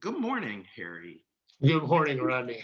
Good morning, Harry. Good morning, Rodney.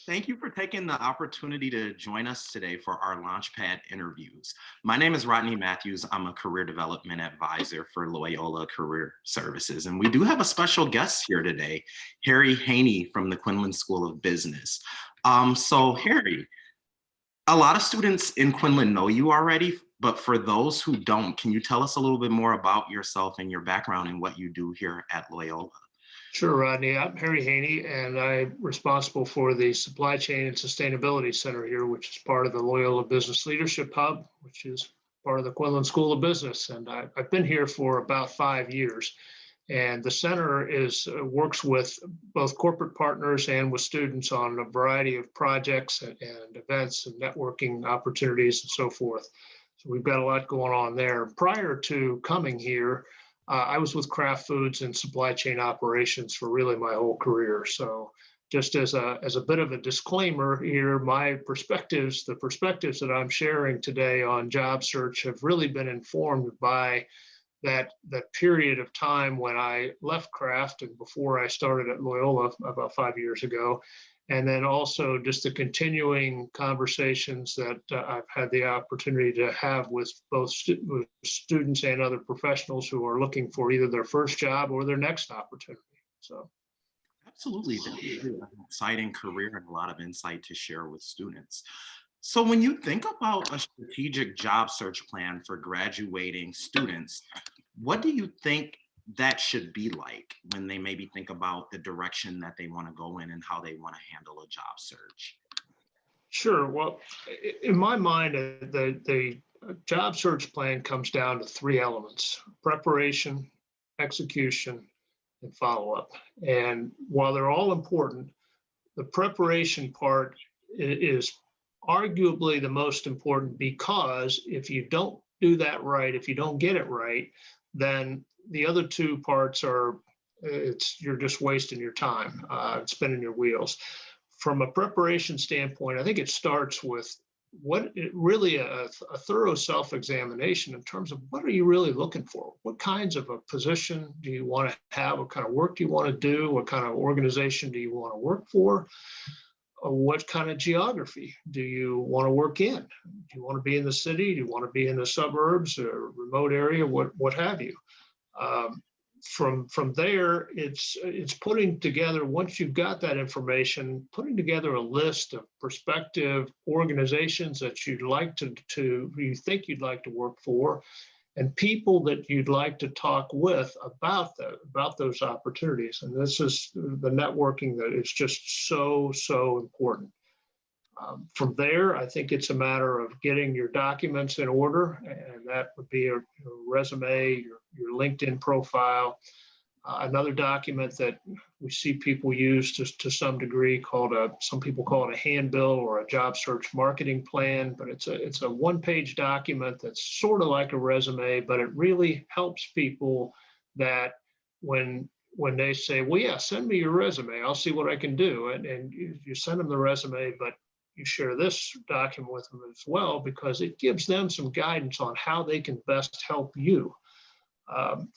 Thank you for taking the opportunity to join us today for our Launchpad interviews. My name is Rodney Matthews. I'm a career development advisor for Loyola Career Services. And we do have a special guest here today, Harry Haney from the Quinlan School of Business. Harry, a lot of students in Quinlan know you already, but for those who don't, can you tell us a little bit more about yourself and your background and what you do here at Loyola? Sure, Rodney. I'm Harry Haney, and I'm responsible for the Supply Chain and Sustainability Center here, which is part of the Loyola Business Leadership Hub, which is part of the Quinlan School of Business. And I've been here for about 5 years. And the center works with both corporate partners and with students on a variety of projects and events and networking opportunities and so forth. So we've got a lot going on there. Prior to coming here, I was with Kraft Foods and supply chain operations for really my whole career. So just as a bit of a disclaimer here, my perspectives, the perspectives that I'm sharing today on job search have really been informed by that period of time when I left Kraft and before I started at Loyola about 5 years ago. And then also just the continuing conversations that I've had the opportunity to have with both with students and other professionals who are looking for either their first job or their next opportunity. So, Absolutely. Definitely an exciting career and a lot of insight to share with students. So when you think about a strategic job search plan for graduating students, what do you think that should be like when they maybe think about the direction that they want to go in and how they want to handle a job search? sure. Well, in my mind, the job search plan comes down to three elements: preparation, execution, and follow up. And while they're all important, the preparation part is arguably the most important, because if you don't do that right, if you don't get it right, then the other two parts are you're just wasting your time, spinning your wheels. From a preparation standpoint, I think it starts with really a thorough self-examination in terms of what are you really looking for? What kinds of a position do you want to have? What kind of work do you want to do? What kind of organization do you want to work for? What kind of geography do you want to work in? Do you want to be in the city? Do you want to be in the suburbs or remote area? What have you? Um, from there, it's putting together, once you've got that information, putting together a list of prospective organizations that you think you'd like to work for, and people that you'd like to talk with about those opportunities. And this is the networking that is just so important. From there, I think it's a matter of getting your documents in order, and that would be your resume, your LinkedIn profile. Another document that we see people use to some degree some people call it a handbill or a job search marketing plan, but it's a one-page document that's sort of like a resume, but it really helps people that when they say, well, yeah, send me your resume, I'll see what I can do. And you send them the resume, but you share this document with them as well, because it gives them some guidance on how they can best help you.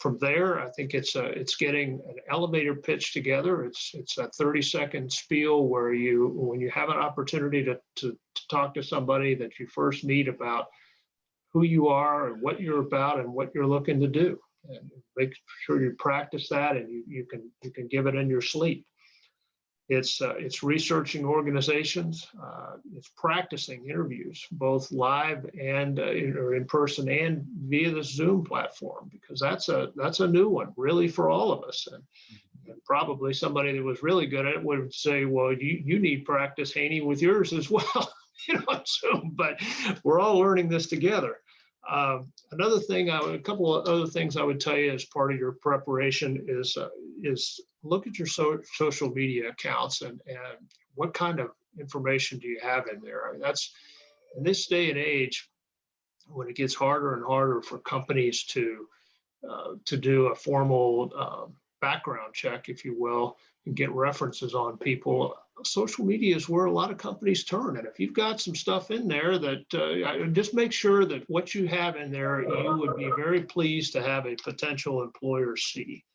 From there, I think it's getting an elevator pitch together. It's a 30-second spiel where when you have an opportunity to talk to somebody that you first meet about who you are and what you're about and what you're looking to do, and make sure you practice that and you can give it in your sleep. It's researching organizations. It's practicing interviews, both live and or in person and via the Zoom platform, because that's a new one really for all of us. And probably somebody that was really good at it would say, well, you need practice, Haney, with yours as well, on Zoom. But we're all learning this together. A couple of other things I would tell you as part of your preparation is look at your social media accounts and what kind of information do you have in there. I mean, that's, in this day and age, when it gets harder and harder for companies to do a formal background check, if you will, and get references on people. Social media is where a lot of companies turn. And if you've got some stuff in there that just make sure that what you have in there, you would be very pleased to have a potential employer see.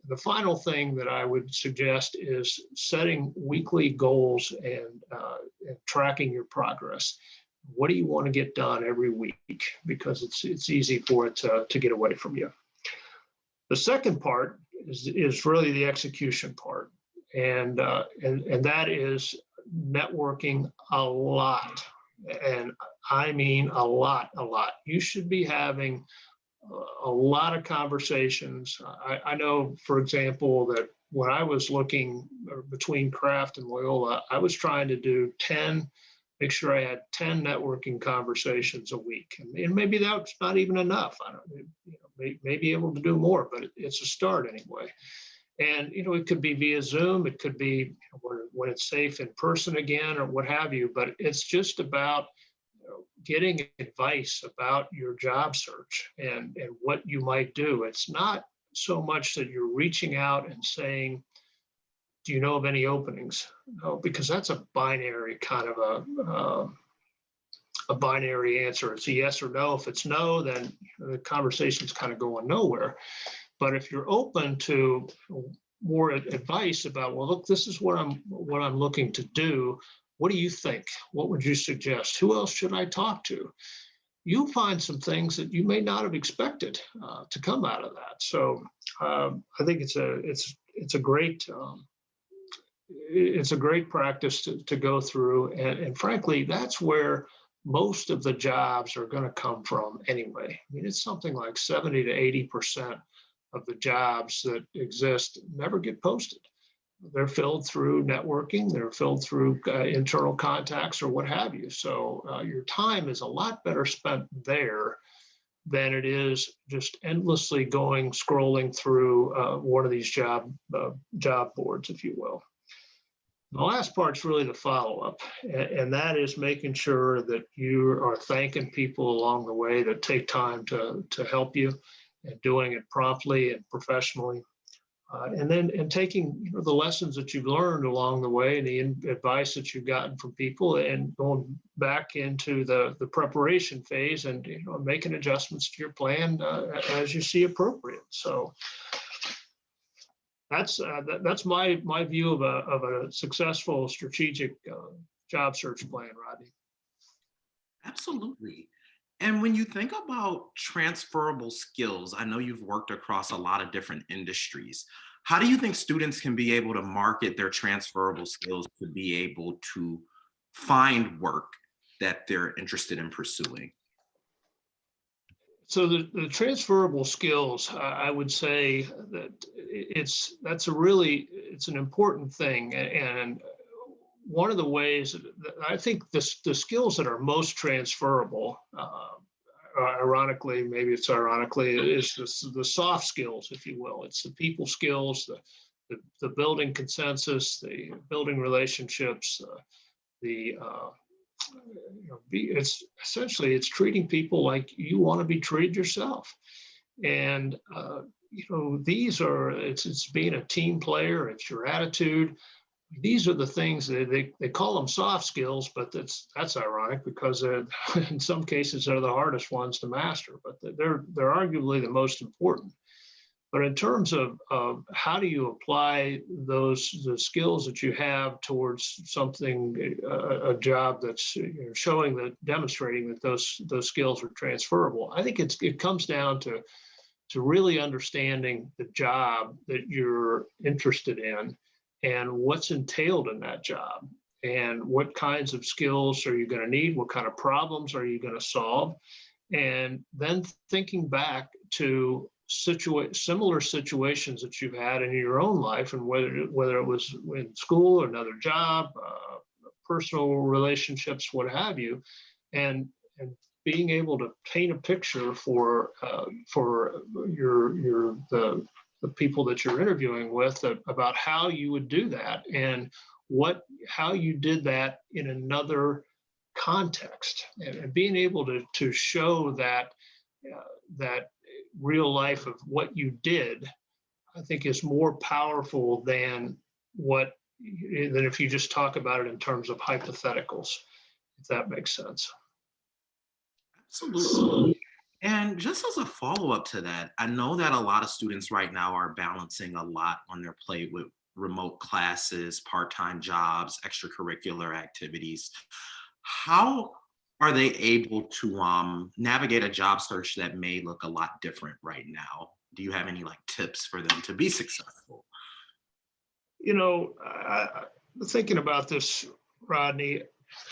The final thing that I would suggest is setting weekly goals and tracking your progress. What do you want to get done every week? Because it's easy for it to get away from you. The second part is really the execution part, and that is networking a lot, and I mean a lot. You should be having a lot of conversations. I know, for example, that when I was looking between Craft and Loyola, I was trying to do 10, make sure I had 10 networking conversations a week. And maybe that's not even enough. I don't, may be able to do more, but it's a start anyway. And, it could be via Zoom, it could be when it's safe in person again or what have you, but it's just about getting advice about your job search and what you might do. It's not so much that you're reaching out and saying, do you know of any openings? No, because that's a binary kind of a binary answer. It's a yes or no. If it's no, then the conversation's kind of going nowhere. But if you're open to more advice about, well, look, this is what I'm looking to do. What do you think? What would you suggest? Who else should I talk to? You'll find some things that you may not have expected to come out of that. So I think it's a great practice to go through, and frankly, that's where most of the jobs are going to come from anyway. I mean, it's something like 70 to 80% of the jobs that exist never get posted. They're filled through networking, they're filled through internal contacts or what have you. So your time is a lot better spent there than it is just endlessly scrolling through one of these job boards, if you will. The last part's really the follow-up, and that is making sure that you are thanking people along the way that take time to help you, and doing it promptly and professionally. And taking the lessons that you've learned along the way and the advice that you've gotten from people, and going back into the preparation phase and making adjustments to your plan as you see appropriate. So that's my view of a successful strategic job search plan, Rodney. Absolutely. And when you think about transferable skills, I know you've worked across a lot of different industries. How do you think students can be able to market their transferable skills to be able to find work that they're interested in pursuing? So the transferable skills, I would say that it's an important thing, and one of the ways that I think the skills that are most transferable, ironically, is the soft skills, if you will. It's the people skills, the building consensus, the building relationships, it's essentially treating people like you want to be treated yourself. And it's being a team player, it's your attitude. These are the things that they call them soft skills, but that's ironic because in some cases they're the hardest ones to master, but they're arguably the most important. But in terms of how do you apply the skills that you have towards something, a job that's demonstrating that those skills are transferable, I think it comes down to really understanding the job that you're interested in and what's entailed in that job, and what kinds of skills are you going to need, what kind of problems are you going to solve, and then thinking back to similar situations that you've had in your own life, and whether it was in school or another job, personal relationships, what have you, and being able to paint a picture for the people that you're interviewing with about how you would do that, and how you did that in another context, and being able to show that real life of what you did, I think is more powerful than if you just talk about it in terms of hypotheticals, if that makes sense. Absolutely. And just as a follow-up to that, I know that a lot of students right now are balancing a lot on their plate with remote classes, part-time jobs, extracurricular activities. How are they able to navigate a job search that may look a lot different right now? Do you have any like tips for them to be successful? You know, thinking about this, Rodney,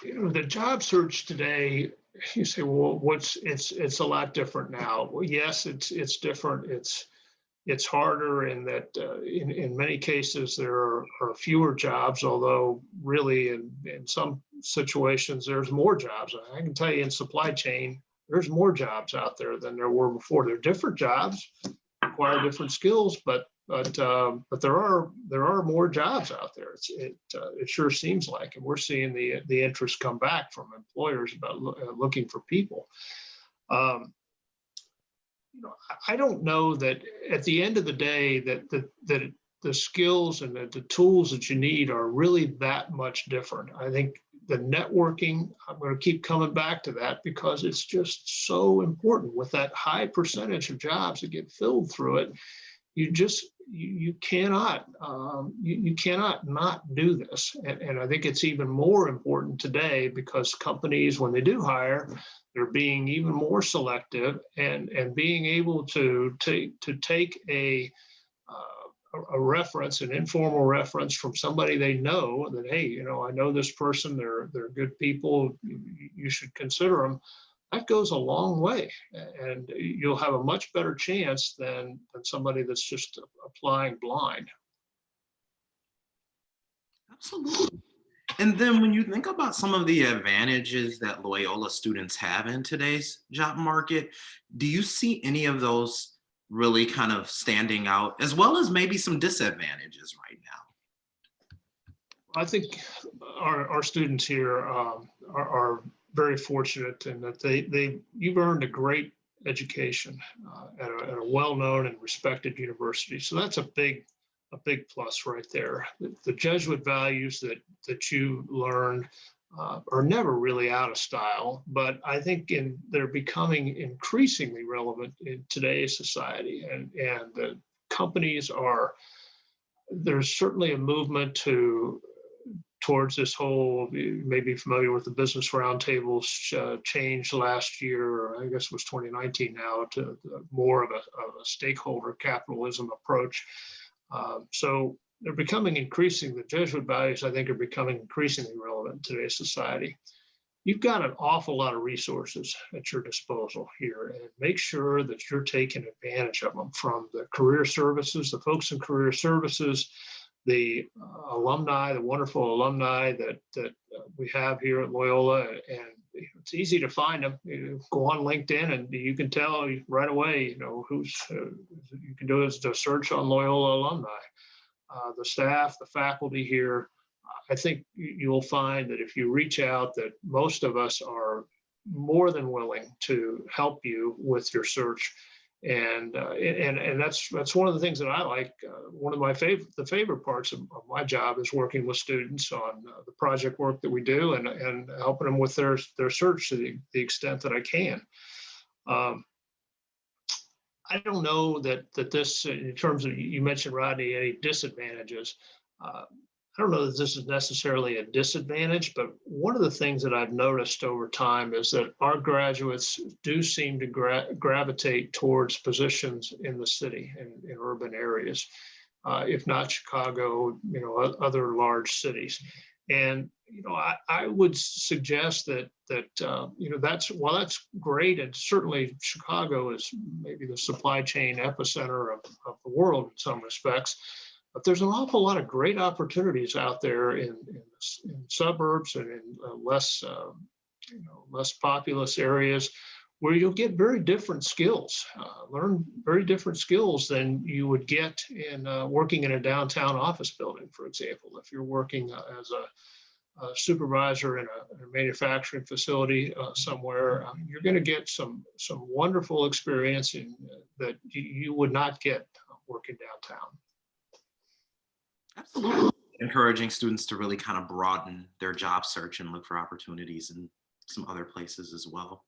the job search today, you say, well, it's a lot different now. Well, yes, it's different. It's harder in that in many cases there are fewer jobs, although really in some situations there's more jobs. I can tell you in supply chain, there's more jobs out there than there were before. They're different jobs, require different skills, but there are more jobs out there. It sure seems like, and we're seeing the interest come back from employers about looking for people. Um, I don't know that at the end of the day that the skills and the tools that you need are really that much different. I think the networking, I'm going to keep coming back to that because it's just so important with that high percentage of jobs that get filled through it. You cannot you cannot not do this, and I think it's even more important today because companies, when they do hire, they're being even more selective and being able to take a reference, an informal reference from somebody they know that, hey, I know this person, they're good people, you should consider them. That goes a long way, and you'll have a much better chance than somebody that's just applying blind. Absolutely. And then when you think about some of the advantages that Loyola students have in today's job market, do you see any of those really kind of standing out, as well as maybe some disadvantages right now? I think our students here are very fortunate in that you've earned a great education at a well-known and respected university. So that's a big plus right there. The Jesuit values that you learn are never really out of style, but I think they're becoming increasingly relevant in today's society, and the companies are. There's certainly a movement towards this whole, you may be familiar with the Business Roundtable's change last year, or I guess it was 2019 now, to more of a stakeholder capitalism approach. So they're becoming the Jesuit values, I think, are becoming increasingly relevant in today's society. You've got an awful lot of resources at your disposal here, and make sure that you're taking advantage of them, from the career services, the folks in career services, the alumni, the wonderful alumni that we have here at Loyola, and it's easy to find them. You go on LinkedIn and you can tell right away, who's. You can do is to search on Loyola alumni. The staff, the faculty here. I think you'll find that if you reach out, that most of us are more than willing to help you with your search. And that's one of the things that I like. One of the favorite parts of my job is working with students on the project work that we do, and helping them with their search to the extent that I can. I don't know that this, in terms of, you mentioned, Rodney, any disadvantages. I don't know that this is necessarily a disadvantage, but one of the things that I've noticed over time is that our graduates do seem to gravitate towards positions in the city, in urban areas, if not Chicago, other large cities. And I would suggest that while that's great, and certainly Chicago is maybe the supply chain epicenter of the world in some respects. But there's an awful lot of great opportunities out there in suburbs and in less populous areas, where you'll get very different skills, learn very different skills than you would get in working in a downtown office building, for example. If you're working as a supervisor in a manufacturing facility somewhere, you're going to get some wonderful experience that you would not get working downtown. Absolutely. Encouraging students to really kind of broaden their job search and look for opportunities in some other places as well.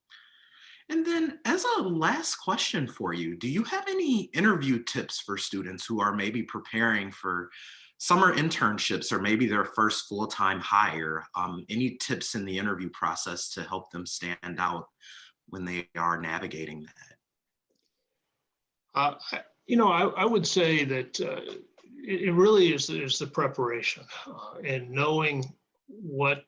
And then as a last question for you, do you have any interview tips for students who are maybe preparing for summer internships or maybe their first full-time hire? Any tips in the interview process to help them stand out when they are navigating that? I would say that it really is the preparation and knowing what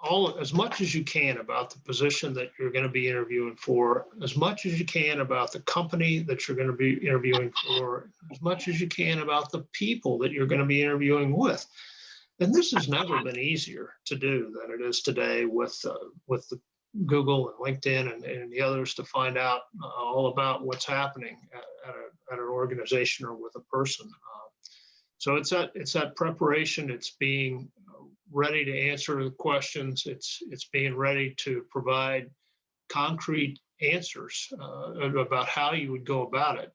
all as much as you can about the position that you're going to be interviewing for, as much as you can about the company that you're going to be interviewing for, as much as you can about the people that you're going to be interviewing with. And this has never been easier to do than it is today with the Google and LinkedIn and the others to find out all about what's happening at an organization or with a person. So it's that preparation. It's being ready to answer the questions. It's being ready to provide concrete answers about how you would go about it.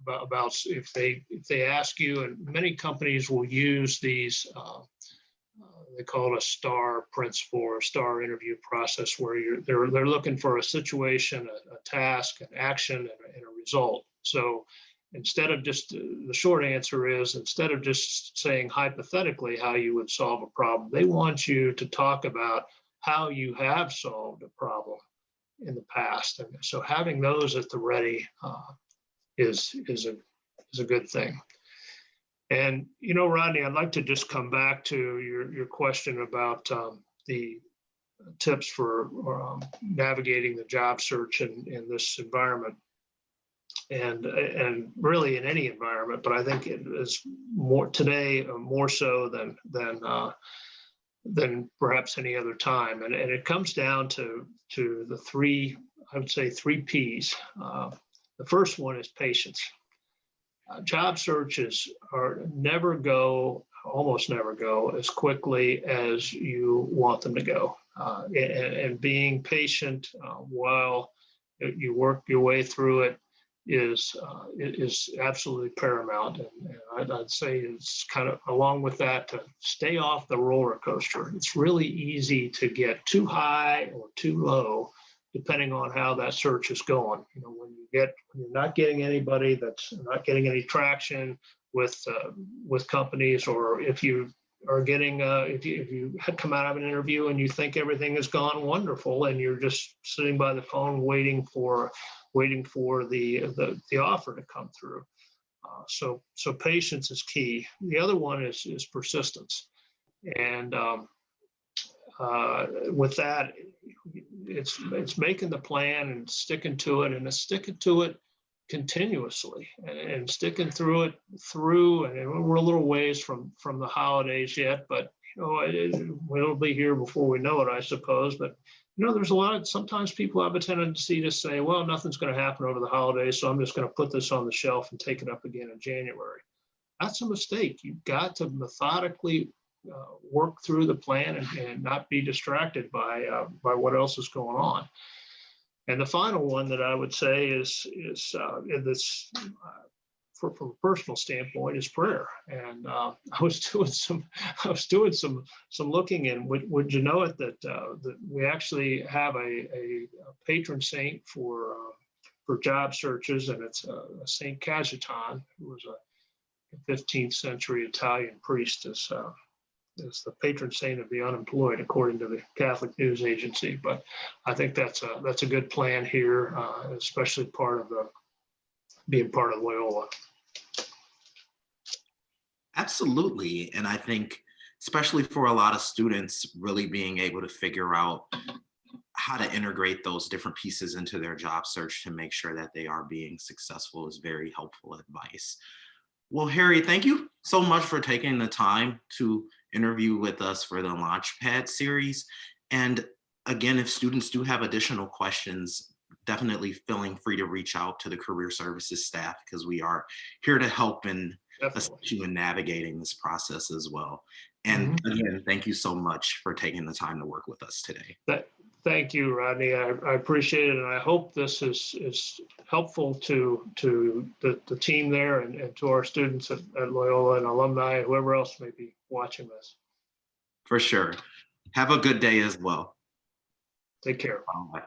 About if they ask you, and many companies will use these. They call it a STAR principle or a STAR interview process, where they're looking for a situation, a task, an action, and a result. So instead of just the short answer is, instead of just saying hypothetically how you would solve a problem, they want you to talk about how you have solved a problem in the past. And so having those at the ready is a good thing. And, Rodney, I'd like to just come back to your question about the tips for navigating the job search in this environment, and really in any environment, but I think it is more today, more so than perhaps any other time. And it comes down to the three, I would say, three P's. The first one is patience. Job searches almost never go as quickly as you want them to go. And being patient while you work your way through it is absolutely paramount. And I'd say it's kind of along with that to stay off the roller coaster. It's really easy to get too high or too low, depending on how that search is going. When you're not getting anybody, that's not getting any traction with companies, or if you are getting if you come out of an interview and you think everything has gone wonderful and you're just sitting by the phone waiting for the offer to come through. So patience is key. The other one is persistence, and with that, it's making the plan and sticking to it, and it's sticking to it continuously and sticking through it and we're a little ways from the holidays yet, but we'll be here before we know it, I suppose. But there's sometimes people have a tendency to say, well, nothing's going to happen over the holidays, so I'm just going to put this on the shelf and take it up again in January. That's a mistake. You've got to methodically work through the plan and not be distracted by what else is going on. And the final one that I would say is this, from a personal standpoint, is prayer. And I was doing some looking, and would you know it that we actually have a patron saint for job searches, and it's Saint Cajetan, who was a 15th century Italian priest, is the patron saint of the unemployed, according to the Catholic News Agency. But I think that's a good plan here, especially being part of Loyola. Absolutely. And I think, especially for a lot of students, really being able to figure out how to integrate those different pieces into their job search to make sure that they are being successful is very helpful advice. Well, Harry, thank you so much for taking the time to interview with us for the Launchpad series. And again, if students do have additional questions, definitely feeling free to reach out to the Career Services staff, because we are here to help and assist you in navigating this process as well. And again, thank you so much for taking the time to work with us today. Thank you, Rodney. I appreciate it, and I hope this is helpful to the team there and to our students at Loyola and alumni, whoever else may be watching this. For sure. Have a good day as well. Take care. Bye.